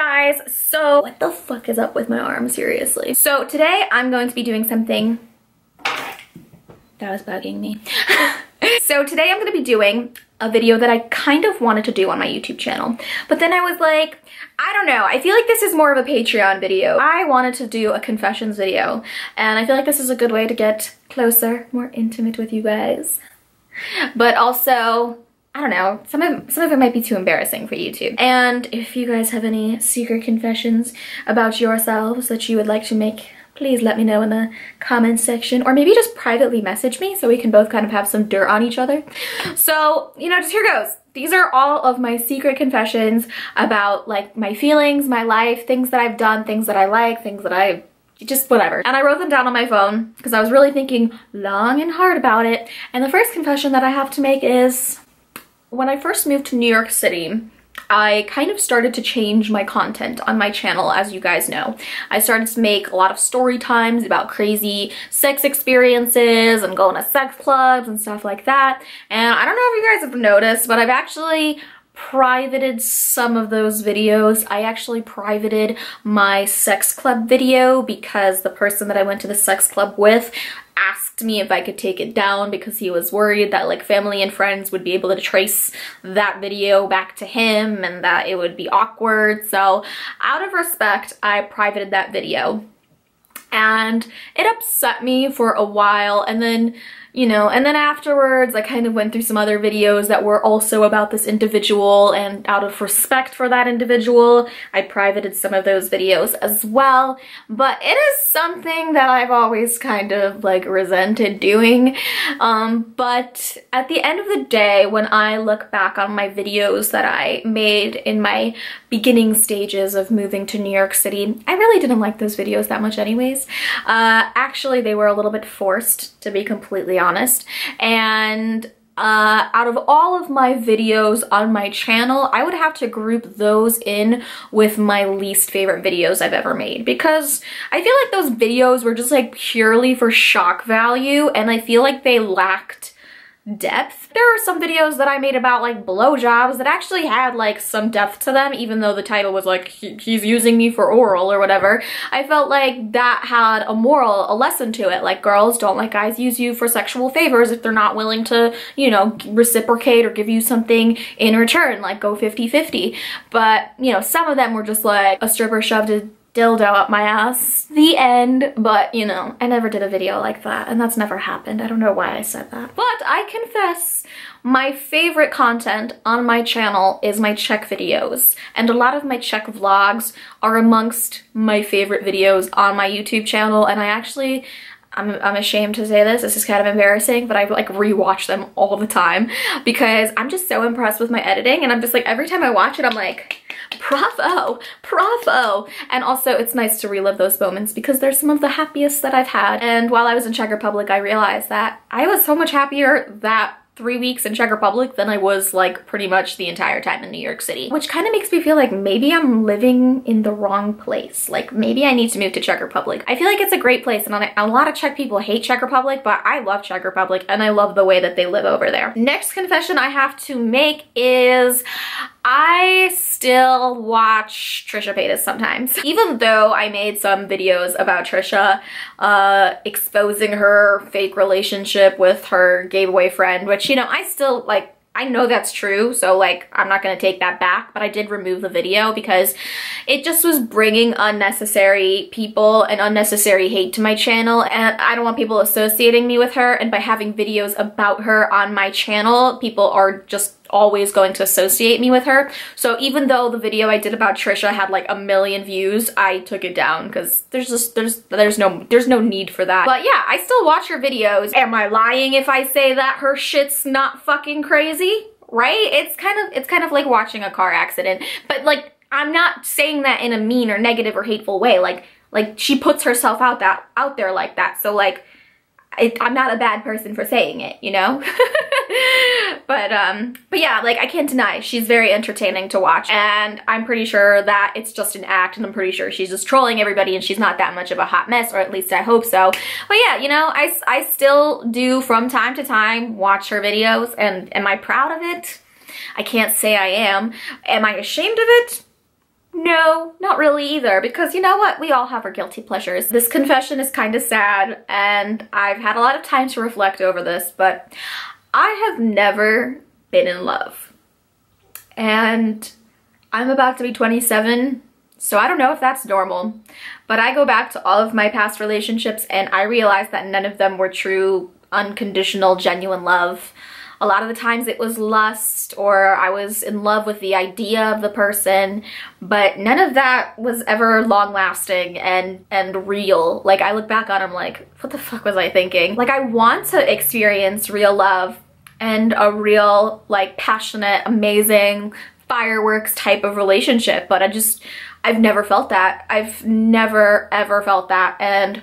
guys, so what the fuck is up with my arm, seriously? So today I'm going to be doing something that was bugging me. So today I'm going to be doing a video that I kind of wanted to do on my YouTube channel, but then I was like, I don't know, I feel like this is more of a Patreon video. I wanted to do a confessions video, and I feel like this is a good way to get closer, more intimate with you guys. But also, I don't know, some of it might be too embarrassing for YouTube. And if you guys have any secret confessions about yourselves that you would like to make, please let me know in the comments section, or maybe just privately message me so we can both kind of have some dirt on each other. So, you know, just here goes. These are all of my secret confessions about like my feelings, my life, things that I've done, things that I like, things that I just whatever. And I wrote them down on my phone because I was really thinking long and hard about it. And the first confession that I have to make is, when I first moved to New York City, I kind of started to change my content on my channel, as you guys know. I started to make a lot of story times about crazy sex experiences and going to sex clubs and stuff like that. And I don't know if you guys have noticed, but I've actually privated some of those videos. I actually privated my sex club video because the person that I went to the sex club with asked me if I could take it down because he was worried that like family and friends would be able to trace that video back to him and that it would be awkward. So out of respect, I privated that video. And it upset me for a while, and then, you know, and then afterwards I kind of went through some other videos that were also about this individual, and out of respect for that individual, I privated some of those videos as well. But it is something that I've always kind of like resented doing. But at the end of the day, when I look back on my videos that I made in my beginning stages of moving to New York City, I really didn't like those videos that much anyways. Actually, they were a little bit forced, to be completely honest. And out of all of my videos on my channel, I would have to group those in with my least favorite videos I've ever made, because I feel like those videos were just like purely for shock value, and I feel like they lacked depth. There are some videos that I made about like blowjobs that actually had like some depth to them, even though the title was like he's using me for oral or whatever. I felt like that had a moral, a lesson to it. Like, girls, don't let guys use you for sexual favors if they're not willing to, you know, reciprocate or give you something in return, like go 50-50. But, you know, some of them were just like a stripper shoved a dildo up my ass, the end. But, you know, I never did a video like that, and that's never happened. I don't know why I said that. But I confess, my favorite content on my channel is my Czech videos, and a lot of my Czech vlogs are amongst my favorite videos on my YouTube channel. And I actually, I'm ashamed to say this is kind of embarrassing, but I like rewatch them all the time because I'm just so impressed with my editing, and I'm just like, every time I watch it, I'm like, bravo, bravo. And also it's nice to relive those moments because they're some of the happiest that I've had. And while I was in Czech Republic, I realized that I was so much happier that 3 weeks in Czech Republic than I was like pretty much the entire time in New York City, which kind of makes me feel like maybe I'm living in the wrong place. Like, maybe I need to move to Czech Republic. I feel like it's a great place, and a lot of Czech people hate Czech Republic, but I love Czech Republic and I love the way that they live over there. Next confession I have to make is I still watch Trisha Paytas sometimes. Even though I made some videos about Trisha, exposing her fake relationship with her gay boyfriend, which, you know, I still, like, I know that's true, so like I'm not gonna take that back, but I did remove the video because it just was bringing unnecessary people and unnecessary hate to my channel, and I don't want people associating me with her. And by having videos about her on my channel, people are just always going to associate me with her. So even though the video I did about Trisha had like 1 million views, I took it down because there's no need for that. But yeah, I still watch her videos. Am I lying if I say that her shit's not fucking crazy? Right? It's kind of like watching a car accident. But like, I'm not saying that in a mean or negative or hateful way. Like she puts herself out there like that. So like, I'm not a bad person for saying it, you know? But yeah, like, I can't deny she's very entertaining to watch, and I'm pretty sure that it's just an act, and I'm pretty sure she's just trolling everybody and she's not that much of a hot mess, or at least I hope so. But yeah, you know, I still do from time to time watch her videos, and am I proud of it? I can't say I am. Am I ashamed of it? No, not really either, because you know what? We all have our guilty pleasures. This confession is kind of sad, and I've had a lot of time to reflect over this, but I have never been in love. And I'm about to be 27, so I don't know if that's normal, but I go back to all of my past relationships and I realize that none of them were true, unconditional, genuine love. A lot of the times it was lust, or I was in love with the idea of the person, but none of that was ever long lasting and real. Like, I look back on it, I'm like, what the fuck was I thinking? Like, I want to experience real love and a real, like, passionate, amazing, fireworks type of relationship, but I've never felt that. I've never ever felt that, and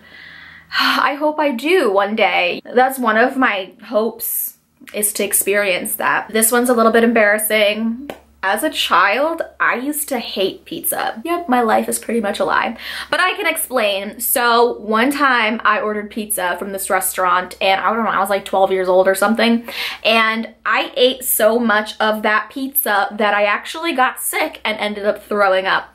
I hope I do one day. That's one of my hopes, is to experience that. This one's a little bit embarrassing. As a child, I used to hate pizza. Yep, my life is pretty much a lie, but I can explain. So one time I ordered pizza from this restaurant, and I don't know, I was like 12 years old or something, and I ate so much of that pizza that I actually got sick and ended up throwing up.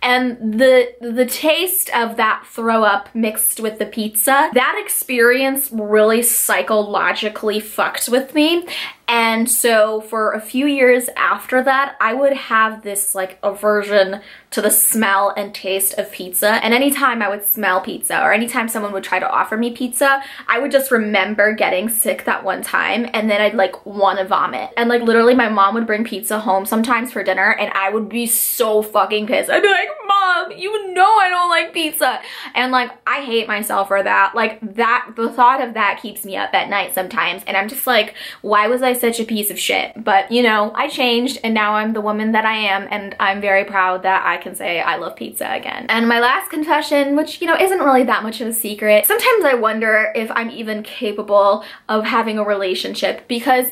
And the taste of that throw up mixed with the pizza, that experience really psychologically fucked with me. And so for a few years after that, I would have this like aversion to the smell and taste of pizza. And anytime I would smell pizza, or anytime someone would try to offer me pizza, I would just remember getting sick that one time, and then I'd like want to vomit. And like literally my mom would bring pizza home sometimes for dinner, and I would be so fucking pissed. I'd be like, Mom, you know I don't like pizza. And like, I hate myself for that. Like that, the thought of that keeps me up at night sometimes. And I'm just like, why was I such a piece of shit? But you know, I changed, and now I'm the woman that I am, and I'm very proud that I can say I love pizza again. And my last confession, which, you know, isn't really that much of a secret. Sometimes I wonder if I'm even capable of having a relationship, because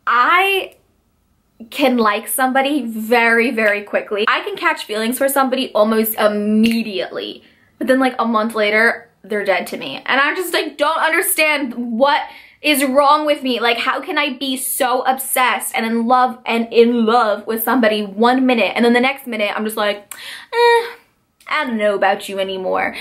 I can like somebody very, very quickly. I can catch feelings for somebody almost immediately, but then like a month later, they're dead to me. And I just like don't understand what is wrong with me. Like, how can I be so obsessed and in love with somebody 1 minute, and then the next minute I'm just like, I don't know about you anymore.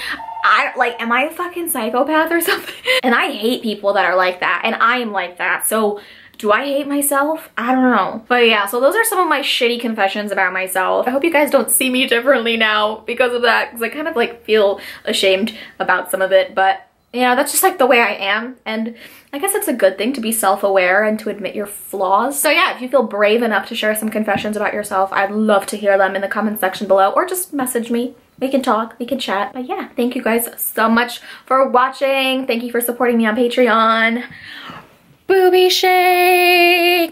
Am I a fucking psychopath or something? And I hate people that are like that, and I am like that. So do I hate myself? I don't know. But yeah, so those are some of my shitty confessions about myself. I hope you guys don't see me differently now because of that, because I kind of like feel ashamed about some of it, but you know, that's just like the way I am, and I guess it's a good thing to be self-aware and to admit your flaws. So yeah, if you feel brave enough to share some confessions about yourself, I'd love to hear them in the comment section below, or just message me. We can talk, we can chat. But yeah, thank you guys so much for watching. Thank you for supporting me on Patreon. Booby shake!